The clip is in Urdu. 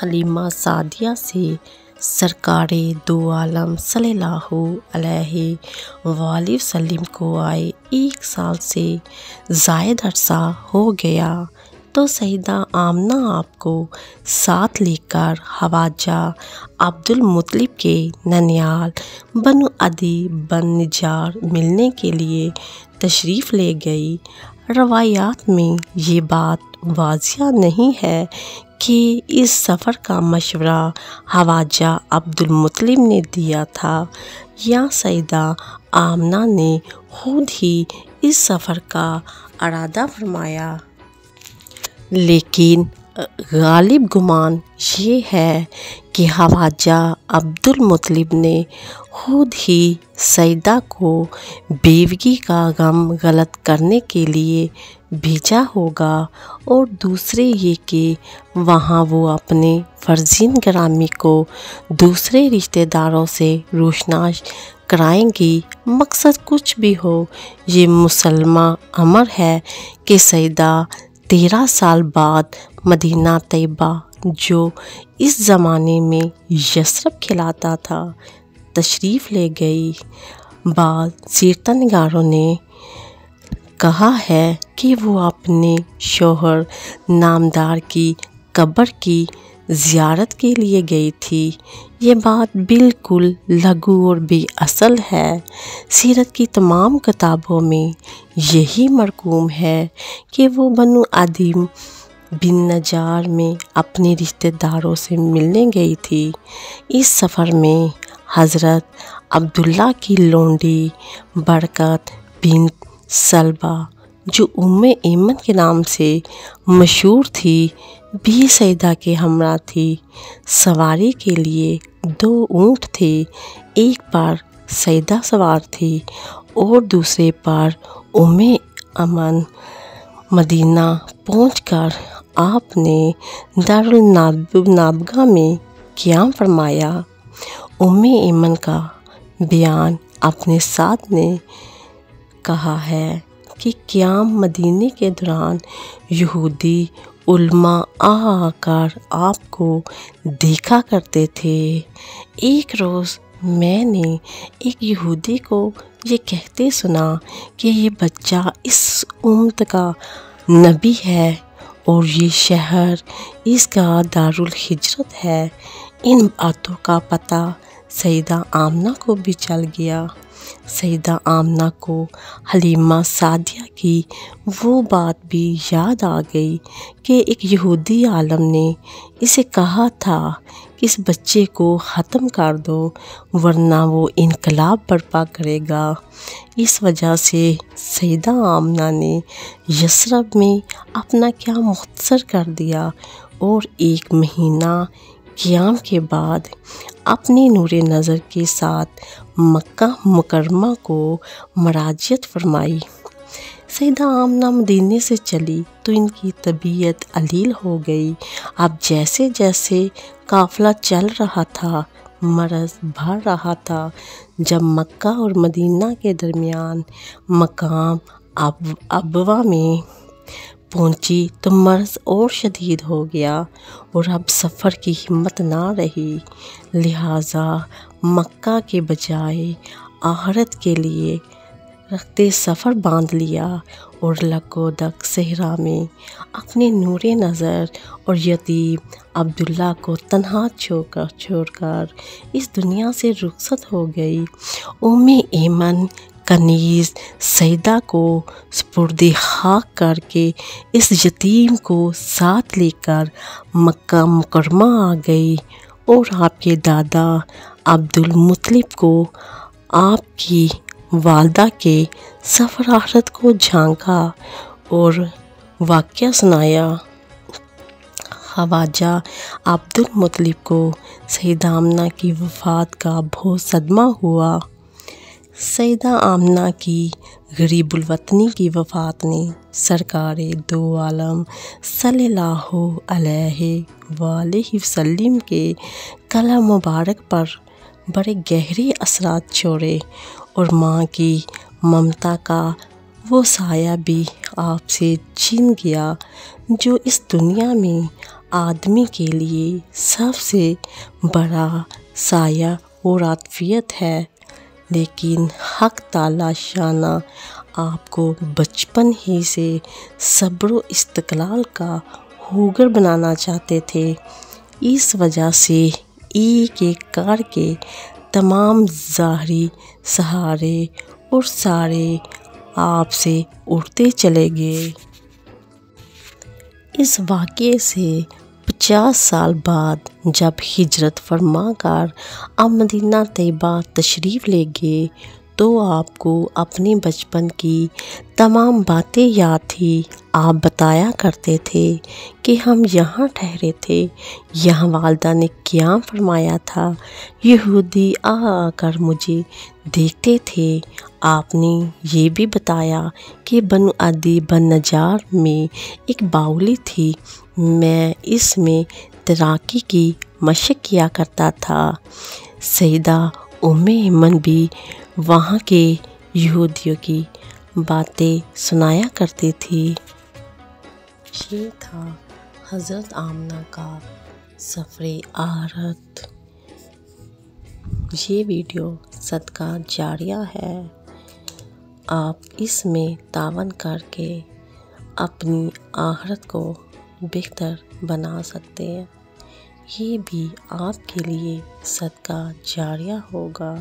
حلیمہ سعدیہ سے سرکار دو عالم صلی اللہ علیہ وآلہ وسلم کو آئے 1 سال سے زائد عرصہ ہو گیا تو سیدہ آمنہ آپ کو ساتھ لے کر خواجہ عبد المطلب کے ننیال بنو عدی بن نجار ملنے کے لیے تشریف لے گئی۔ روایات میں یہ بات واضح نہیں ہے کہ اس سفر کا مشورہ خواجہ عبد المطلب نے دیا تھا یا سیدہ آمنہ نے خود ہی اس سفر کا ارادہ فرمایا، لیکن غالب گمان یہ ہے کہ خواجہ عبد المطلب نے خود ہی سیدہ کو بیوگی کا غم غلط کرنے کے لیے بھیجا ہوگا، اور دوسرے یہ کہ وہاں وہ اپنے فرزند گرامی کو دوسرے رشتہ داروں سے روشناس کرائیں گی۔ مقصد کچھ بھی ہو، یہ مسلمہ امر ہے کہ سیدہ 13 سال بعد مدینہ طیبہ، جو اس زمانے میں یثرب کہلاتا تھا، تشریف لے گئی۔ بعض سیرت نگاروں نے کہا ہے کہ وہ اپنے شوہر نامدار کی قبر کی زیارت کے لیے گئی تھی۔ یہ بات بالکل لغو اور بے اصل ہے۔ سیرت کی تمام کتابوں میں یہی مرقوم ہے کہ وہ بنو عدی بن نجار میں اپنے رشتہ داروں سے ملنے گئی تھی۔ اس سفر میں حضرت عبداللہ کی لونڈی برکت بنت سلبہ، جو ایمن کے نام سے مشہور تھی، بھی سیدہ کے ہمراہ تھی۔ سواری کے لیے 2 اونٹ تھے، ایک پر سیدہ سوار تھی اور دوسرے پر ایمن۔ مدینہ پہنچ کر آپ نے دارالنبوہ میں قیام فرمایا۔ ایمن کا بیان اپنے ساتھ نے کہا ہے کہ قیام مدینے کے دوران یہودی علماء آ کر آپ کو دیکھا کرتے تھے۔ ایک روز میں نے ایک یہودی کو یہ کہتے سنا کہ یہ بچہ اس امت کا نبی ہے اور یہ شہر اس کا دارالہجرت ہے۔ ان باتوں کا پتہ سیدہ آمنہ کو بھی چل گیا۔ سیدہ آمنہ کو حلیمہ سعدیہ کی وہ بات بھی یاد آ گئی کہ ایک یہودی عالم نے اسے کہا تھا کہ اس بچے کو ختم کر دو ورنہ وہ انقلاب برپا کرے گا۔ اس وجہ سے سیدہ آمنہ نے یثرب میں اپنا قیام مختصر کر دیا اور 1 مہینہ قیام کے بعد اپنی نور نظر کے ساتھ مکہ مکرمہ کو مراجعت فرمائی۔ سیدہ آمنہ مدینے سے چلی تو ان کی طبیعت علیل ہو گئی۔ اب جیسے جیسے قافلہ چل رہا تھا، مرض بڑھ رہا تھا۔ جب مکہ اور مدینہ کے درمیان مقام ابواء میں پہنچی تو مرض اور شدید ہو گیا اور اب سفر کی ہمت نہ رہی، لہٰذا مکہ کے بجائے آخرت کے لیے رخت سفر باندھ لیا اور لگودگ صحرا میں اپنے نور نظر اور یتیم عبداللہ کو تنہا چھوڑ کر اس دنیا سے رخصت ہو گئی۔ ایمن کنیز سیدہ کو سپرد خاک کر کے اس یتیم کو ساتھ لے کر مکہ مکرمہ آ گئی اور آپ کے دادا عبد المطلب کو آپ کی والدہ کے سفر آخرت کو جھانکا اور واقعہ سنایا۔ خواجہ عبد المطلب کو سیدہ آمنہ کی وفات کا بہت صدمہ ہوا۔ سیدہ آمنہ کی غریب الوطنی کی وفات نے سرکار دو عالم صلی اللہ علیہ وآلہ وسلم کے قلم مبارک پر بڑے گہرے اثرات چھوڑے اور ماں کی ممتا کا وہ سایہ بھی آپ سے چھن گیا جو اس دنیا میں آدمی کے لیے سب سے بڑا سایہ اور عافیت ہے، لیکن حق تعالی شانہ آپ کو بچپن ہی سے صبر و استقلال کا ہوگر بنانا چاہتے تھے۔ اس وجہ سے ایک ایک کر کے تمام ظاہری سہارے اور سارے آپ سے اٹھتے چلے گئے۔ اس واقعے سے 50 سال بعد جب ہجرت فرما کر آپ مدینہ طیبہ تشریف لے گئے تو آپ کو اپنے بچپن کی تمام باتیں یاد تھیں۔ آپ بتایا کرتے تھے کہ ہم یہاں ٹھہرے تھے، یہاں والدہ نے قیام فرمایا تھا، یہودی آ کر مجھے دیکھتے تھے۔ آپ نے یہ بھی بتایا کہ بنو عدی بن نجار میں ایک باولی تھی، میں اس میں تیراکی کی مشق کیا کرتا تھا۔ سیدہ ام ایمن بھی وہاں کے یہودیوں کی باتیں سنایا کرتی تھی۔ یہ تھا حضرت آمنہ کا سفر آخرت۔ یہ ویڈیو صدقہ جاریہ ہے، آپ اس میں تعاون کر کے اپنی آخرت کو بہتر بنا سکتے ہیں، یہ بھی آپ کے لیے صدقہ جاریہ ہوگا۔